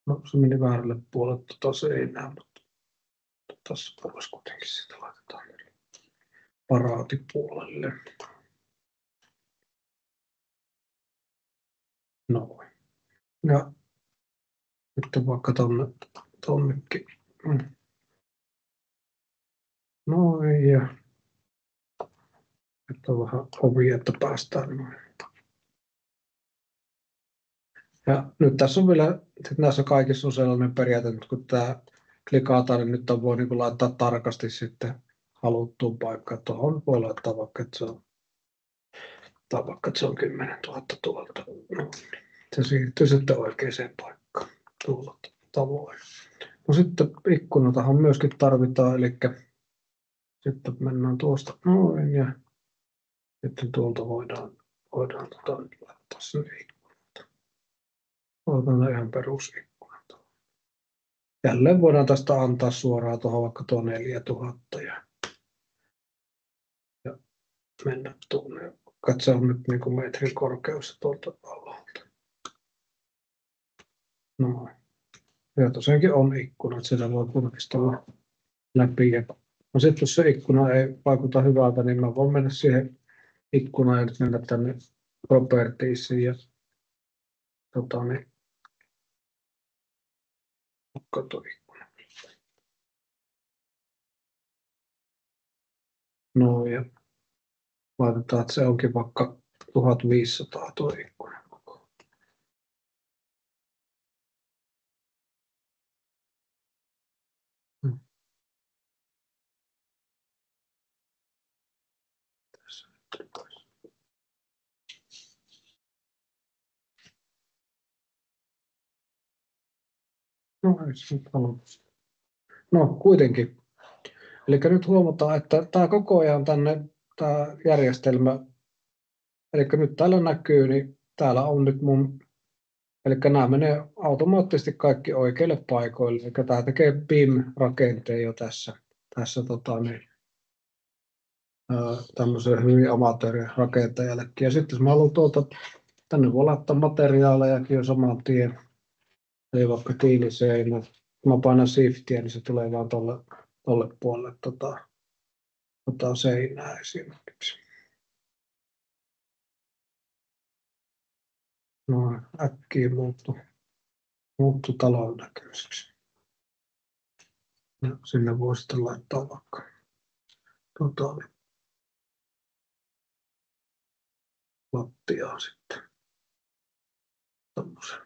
No, se meni väärälle puolelle seinää, mutta tässä puolessa kuitenkin sitä laitetaan paraatipuolelle. Noin. Ja sitten vaikka tonnekin. Noin ja nyt on vähän ovi, että päästään noin. Ja nyt tässä on vielä, että näissä kaikissa on sellainen periaate, että kun tämä klikataan, niin nyt voi niin laittaa tarkasti sitten haluttuun paikkaan. Tuohon voi laittaa vaikka, että se on 10 000 tuolta. No, se siirtyy sitten oikeaan paikkaan tuolla tavoin. No sitten ikkunatahan myöskin tarvitaan, eli sitten mennään tuosta noin ja sitten tuolta voidaan laittaa sinne ikkunat. Otetaan ihan perusikkunat. Jälleen voidaan tästä antaa suoraan tuohon vaikka tuo 4000 ja mennä tuonne. Se on nyt niin kuin metrin korkeus tuolta alalta. No. Ja tosiaankin on ikkunat, sitä voi kurkistella läpi. No sitten jos se ikkuna ei vaikuta hyvältä, niin mä voin mennä siihen ikkunaan ja nyt mennä tänne propertiesiin ja kato ikkuna. No ja laitetaan, että se onkin vaikka 1500 tuo ikkuna. No kuitenkin. Eli nyt huomataan, että tämä koko ajan tämä järjestelmä, eli nyt täällä näkyy, niin täällä on nyt eli nämä menee automaattisesti kaikki oikeille paikoille. Eli tämä tekee BIM-rakenteen jo tässä tämmöiselle hyvin amatöörirakentajallekin. Ja sitten jos mä haluan tänne voi laittaa materiaalejakin jo saman tien. Ei vaikka tiiliseinä. Kun mä painan shiftiä, niin se tulee vaan tolle puolelle seinää esimerkiksi. No äkkiä muuttu talon näköiseksi. Ja sinne voi sitten laittaa vaikka lattiaan sitten. Tommosen.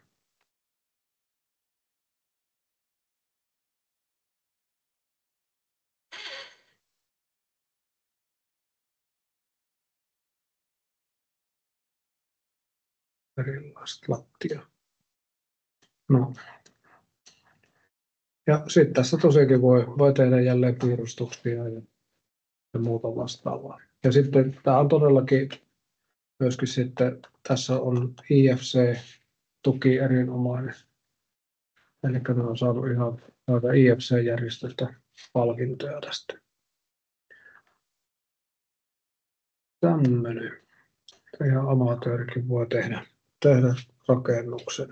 Erilaista lattiaa. No. Ja sitten tässä tosiaankin voi tehdä jälleen piirustuksia ja muuta vastaavaa. Ja sitten tämä on todellakin myöskin sitten, tässä on IFC-tuki erinomainen. Eli ne on saanut ihan IFC-järjestöltä palkintoja tästä. Tämmöinen. Ihan amatöörikin voi tehdä rakennuksen.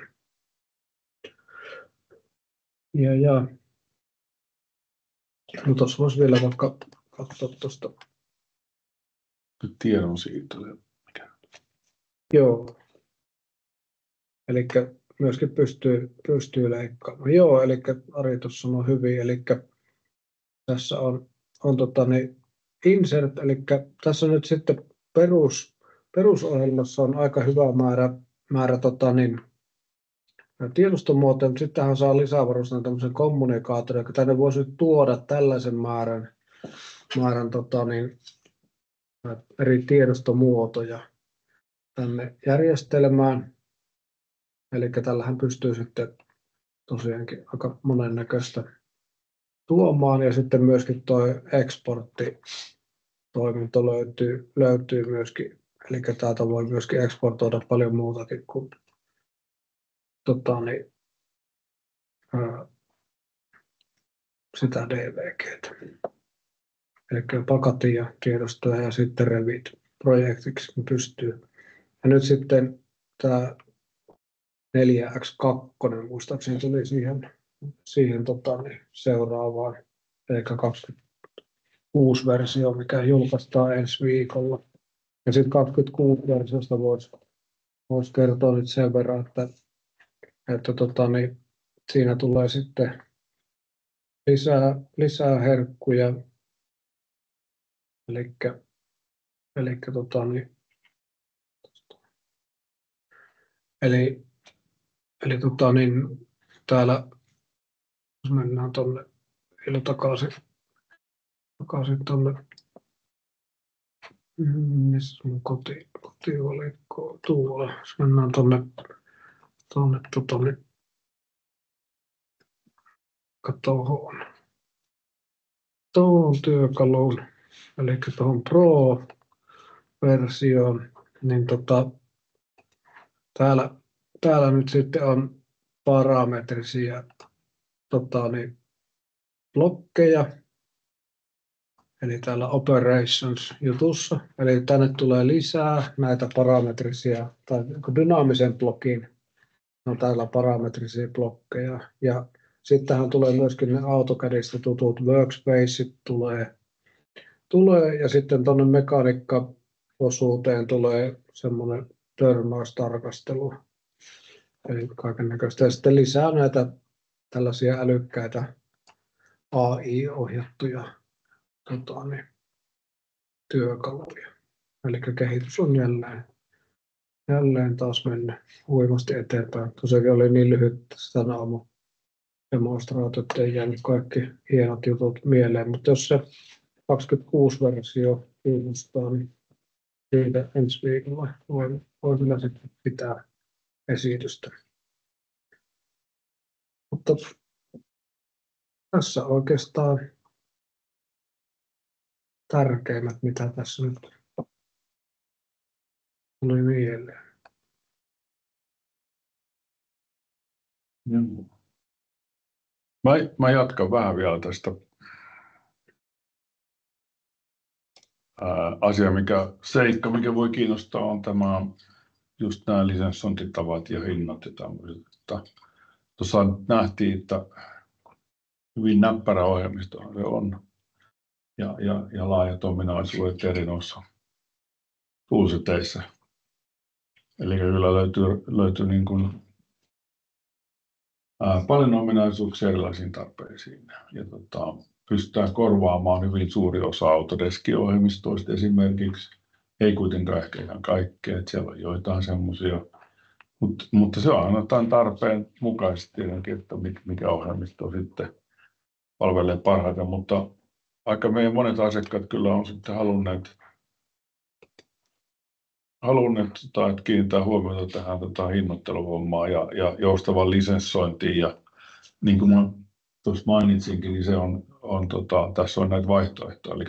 No tuossa voisi vielä vaikka katsoa tuosta. Tiedonsiirtoja. Joo. Eli myöskin pystyy leikkaamaan. Joo, eli Ari tuossa sanoi hyvin. Eli tässä on insert, eli tässä on nyt sitten perusohjelmassa on aika hyvä määrä tiedostomuotoja, mutta sittenhän saa lisävarustana tämmöisen kommunikaattorin, joka tänne voisi nyt tuoda tällaisen määrän eri tiedostomuotoja tänne järjestelmään. Eli tällähän pystyy sitten tosiaankin aika monennäköistä tuomaan, ja sitten myöskin tuo eksporttitoiminto löytyy myöskin. Eli täältä voi myöskin eksportoida paljon muutakin kuin sitä DVG:tä. Eli pakatia tiedostoja ja sitten Revit-projektiksi pystyy. Ja nyt sitten tämä 4X2 muistaakseni tuli siihen seuraavaan, eli 26 versio, mikä julkaistaan ensi viikolla. Ja sitten 26 versiosta voisi kertoa nyt sen verran, että siinä tulee sitten lisää herkkuja. Eli täällä jos mennään tuonne vielä takaisin tuonne, missä mun kotivalikko tuolla, jos mennään tuonne tuohon työkaluun, eli tuohon Pro-versioon, niin täällä nyt sitten on parametrisia blokkeja, eli täällä Operations-jutussa, eli tänne tulee lisää näitä parametrisia tai dynaamisen blokin, no täällä parametrisia blokkeja, ja sittenhän tulee myöskin ne AutoCADista tutut workspaceit tulee, ja sitten tuonne mekaniikka-osuuteen tulee semmoinen törmäystarkastelu, eli kaikennäköistä, ja sitten lisää näitä tällaisia älykkäitä AI-ohjattuja työkaluja. Eli kehitys on jälleen taas mennyt huimasti eteenpäin. Tosiaan oli niin lyhyt tänä aamu demonstraatio, että ei jäänyt kaikki hienot jutut mieleen, mutta jos se 26-versio kiinnostaa, niin siitä ensi viikolla voi kyllä sitten pitää esitystä. Mutta tässä oikeastaan tärkeimmät, mitä tässä nyt tuli mieleen. Mä jatkan vähän vielä tästä seikka, mikä voi kiinnostaa, on tämä just nämä lisenssointitavat ja hinnat ja tämmöiset. Tuossa nähtiin, että hyvin näppärä ohjelmisto se on ja laajat ominaisuudet eri noissa toolseteissä. Eli kyllä löytyy niin kuin paljon ominaisuuksia erilaisiin tarpeisiin. Ja pystytään korvaamaan hyvin suuri osa Autodesk-ohjelmistoista esimerkiksi. Ei kuitenkaan ehkä ihan kaikkea, että siellä on joitain semmoisia. Mutta se on aina tarpeen mukaisesti tietenkin, että mikä ohjelmisto sitten palvelee parhaiten. Mutta aika meidän monet asiakkaat kyllä on sitten halunneet että kiinnittää huomiota tähän hinnoitteluhommaan ja joustavan lisenssointiin. Ja niin kuin mä tuossa mainitsinkin, niin se on tässä on näitä vaihtoehtoja. Eli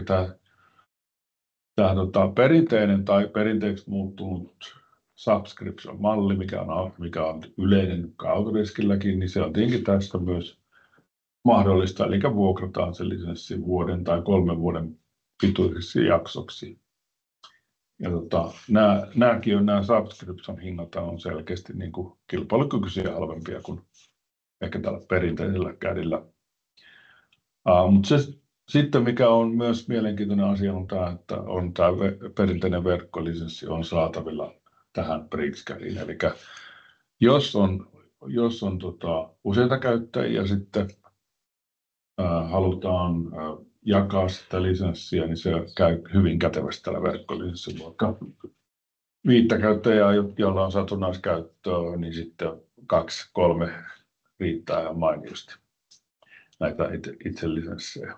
tämä perinteinen tai perinteeksi muuttunut subscription-malli, mikä on yleinen Autodeskilläkin, niin se on tietenkin tästä myös mahdollista. Eli vuokrataan se lisenssi vuoden tai 3 vuoden pituisiksi jaksoksi. Ja nämä subscription-hinnat on selkeästi niin kuin kilpailukykyisiä ja halvempia kuin ehkä tällä perinteisellä kädillä. Mutta sitten mikä on myös mielenkiintoinen asia on tämä, että tämä perinteinen verkkolisenssi on saatavilla tähän BricsCADiin. Eli jos on useita käyttäjiä sitten halutaan jakaa sitä lisenssiä, niin se käy hyvin kätevästi tällä verkkolisenssillä. Vaikka 5 käyttäjää, jolla on satunnaiskäyttöä, niin sitten 2-3 riittää ihan mainiosti näitä itse lisenssejä.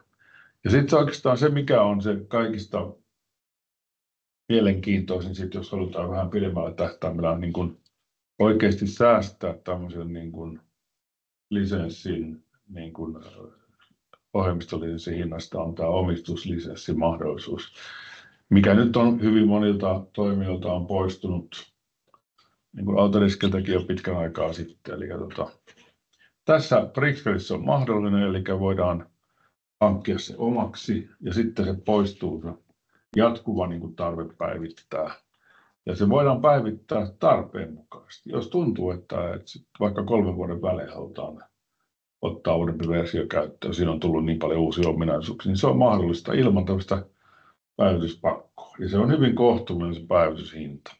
Ja sitten oikeastaan se, mikä on se kaikista mielenkiintoisin, sit jos halutaan vähän pidemmällä tähtäimellä niin kun oikeasti säästää tämmöisen niin kun lisenssin niin kun ohjelmistolisenssin hinnasta, on tämä omistuslisenssimahdollisuus, mikä nyt on hyvin monilta toimijoilta on poistunut niin kuin Autodeskiltäkin jo pitkän aikaa sitten. Eli tässä BricsCADissa on mahdollinen, eli voidaan hankkia se omaksi ja sitten se poistuu se jatkuva niin kuin tarve päivittää. Ja se voidaan päivittää tarpeen mukaisesti. Jos tuntuu, että vaikka 3 vuoden välein halutaan ottaa uudempi versio käyttöön, siinä on tullut niin paljon uusia ominaisuuksia, niin se on mahdollista ilman tällaista päivityspakkoa. Ja se on hyvin kohtuullinen se päivityshinta.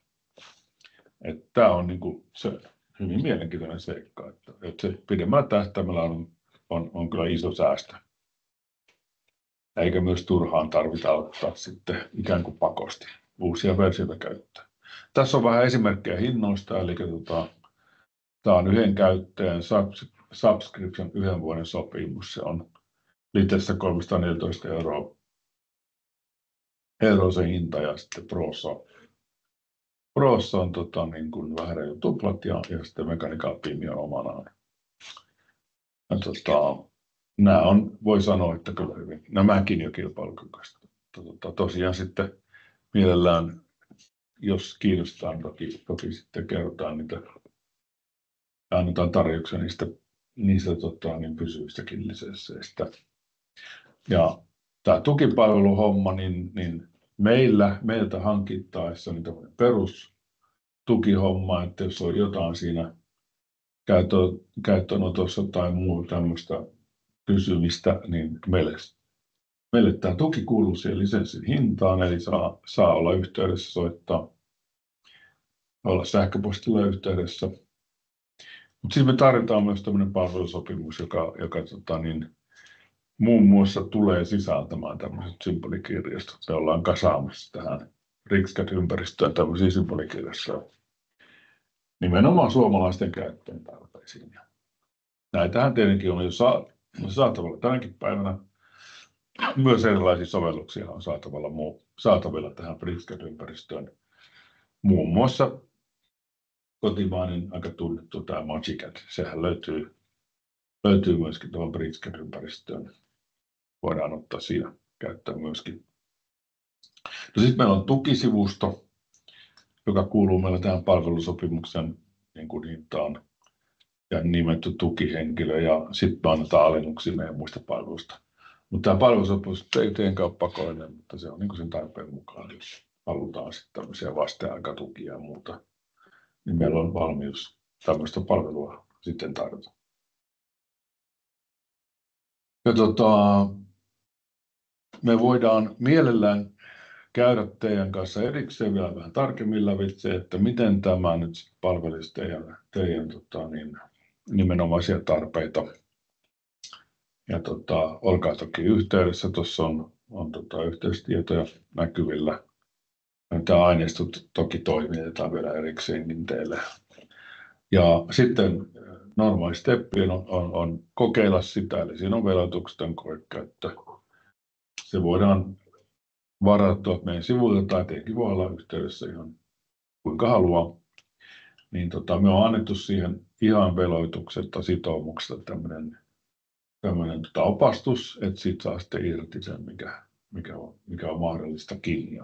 Tämä on niin kuin se hyvin mielenkiintoinen seikka, että se pidemmällä tähtäimellä on kyllä iso säästö. Eikä myös turhaan tarvita ottaa sitten ikään kuin pakosti uusia versioita käyttöön. Tässä on vähän esimerkkejä hinnoista, eli tämä on yhden käyttäjän subscription 1 vuoden sopimus. Se on liitteessä 314 euroa se hinta ja sitten Prossa on niin kuin vähän reilu tuplat ja sitten Mechanical Pimi on omanaan. Nämä on, voi sanoa, että kyllä hyvin. Nämäkin jo kilpailukykyiset. Tosiaan sitten mielellään, jos kiinnostaa, toki sitten kerrotaan niitä, annetaan tarjouksia niistä niin pysyvistäkin lisensseistä. Ja tämä tukipalveluhomma, niin meiltä hankittaessa niin perustukihomma, että jos on jotain siinä käyttöönotossa tai muu tämmöistä kysymistä, niin meille tämä tuki kuuluu siihen lisenssin hintaan, eli saa olla yhteydessä, soittaa, olla sähköpostilla yhteydessä. Mutta sitten me tarvitaan myös tämmöinen palvelusopimus, joka muun muassa tulee sisältämään tämmöiset symbolikirjastot. Me ollaan kasaamassa tähän BricsCAD-ympäristöön tämmöisiä symbolikirjastoja nimenomaan suomalaisten käyttöön tarpeisiin. Näitähän tietenkin on jo saatavilla tänäkin päivänä. Myös erilaisia sovelluksia on saatavilla tähän BricsCAD-ympäristöön. Muun muassa kotimainen aika tunnettu tämä MagiCAD. Sehän löytyy myöskin tuohon BricsCAD-ympäristöön. Voidaan ottaa siinä käyttöön myöskin. No sitten meillä on tukisivusto, joka kuuluu meillä tähän palvelusopimuksen niin kuin hintaan ja nimetty tukihenkilö ja sitten annetaan alennuksia meidän muista palveluista. Mutta tämä palvelusopimus ei tietenkään ole pakollinen, mutta se on niin kuin sen tarpeen mukaan, jos halutaan sitten tämmöisiä vasteaikatukia ja muuta, niin meillä on valmius tämmöistä palvelua sitten tarjota. Ja me voidaan mielellään käydä teidän kanssa erikseen vielä vähän tarkemmin lävitse, että miten tämä nyt palvelisi teidän nimenomaisia tarpeita. olkaa toki yhteydessä, tuossa on yhteystietoja näkyvillä. Tämä aineisto toki toimitetaan vielä erikseenkin teille. Ja sitten normaali steppi on kokeilla sitä, eli siinä on veloituksen koekäyttö. Se voidaan varattua meidän sivuilta tai tietenkin voi olla yhteydessä ihan kuinka haluaa. Niin me on annettu siihen ihan veloituksetta sitoumuksesta tämmöinen opastus, että siitä saa sitten irti sen, mikä on mahdollistakin.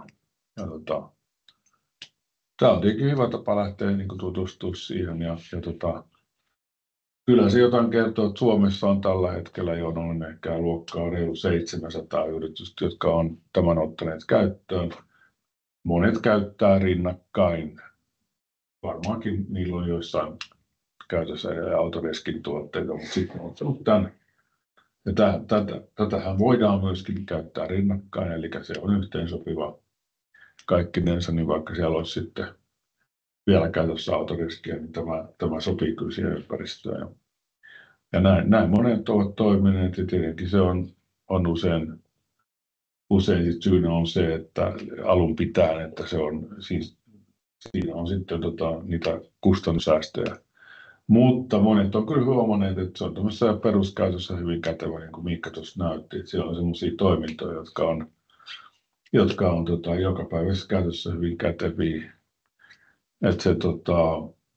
Tämä on tietenkin hyvä tapa lähteä tutustumaan siihen. Kyllä se jotain kertoo, että Suomessa on tällä hetkellä jo noin ehkä luokkaa reilu 700 yritystä, jotka on tämän ottaneet käyttöön. Monet käyttää rinnakkain. Varmaankin niillä on joissain käytössä Autodeskin tuotteita, mutta sitten on ottanut tänne. Ja tätähän voidaan myöskin käyttää rinnakkain, eli se on yhteensopiva kaikkinensa, niin vaikka siellä olisi sitten vielä käytössä Autodeskia, niin tämä sopii kyllä siihen ympäristöön. Ja näin monet ovat toimineet, ja tietenkin se on usein syynä on se, että alun pitäen, että se on siis siinä on sitten niitä kustannussäästöjä. Mutta monet on kyllä huomanneet, että se on tämmöisessä peruskäytössä hyvin kätevä, niin kuin Miikka tuossa näytti. Että siellä on sellaisia toimintoja, jotka on jokapäiväisessä käytössä hyvin käteviä. Että se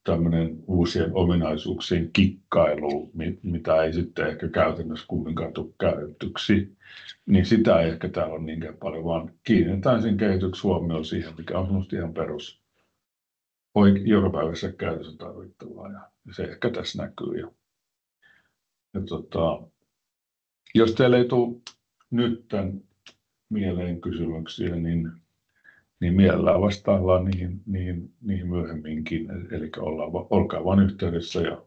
tämmöinen uusien ominaisuuksien kikkailu, mitä ei sitten ehkä käytännössä kumminkaan tule käytetyksi, niin sitä ei ehkä täällä ole niinkään paljon, vaan kiinnitetään sen kehityksen huomioon siihen, mikä on semmoista ihan perus jokapäiväisessä käytössä tarvittavaa, ja se ehkä tässä näkyy. Jos teille ei tule nyt tämän mieleen kysymyksiä, niin mielellään vastaillaan niihin myöhemminkin, eli olkaa vain yhteydessä ja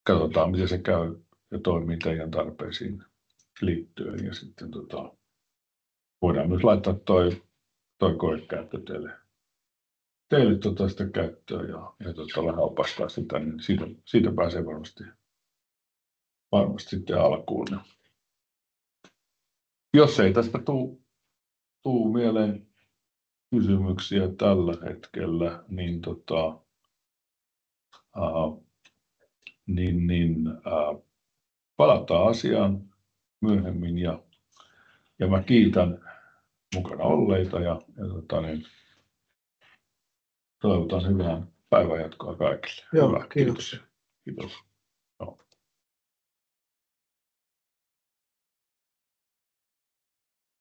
katsotaan, miten se käy ja toimii teidän tarpeisiin liittyen, ja sitten voidaan myös laittaa toi koekäyttö teille sitä käyttöä ja vähän opastaa sitä, niin siitä pääsee varmasti sitten alkuun. Jos ei tästä tule mieleen kysymyksiä tällä hetkellä, niin palataan asiaan myöhemmin, ja mä kiitän mukana olleita ja toivotan hyvää päivänjatkoa kaikille. Joo, kiitos. Kiitos.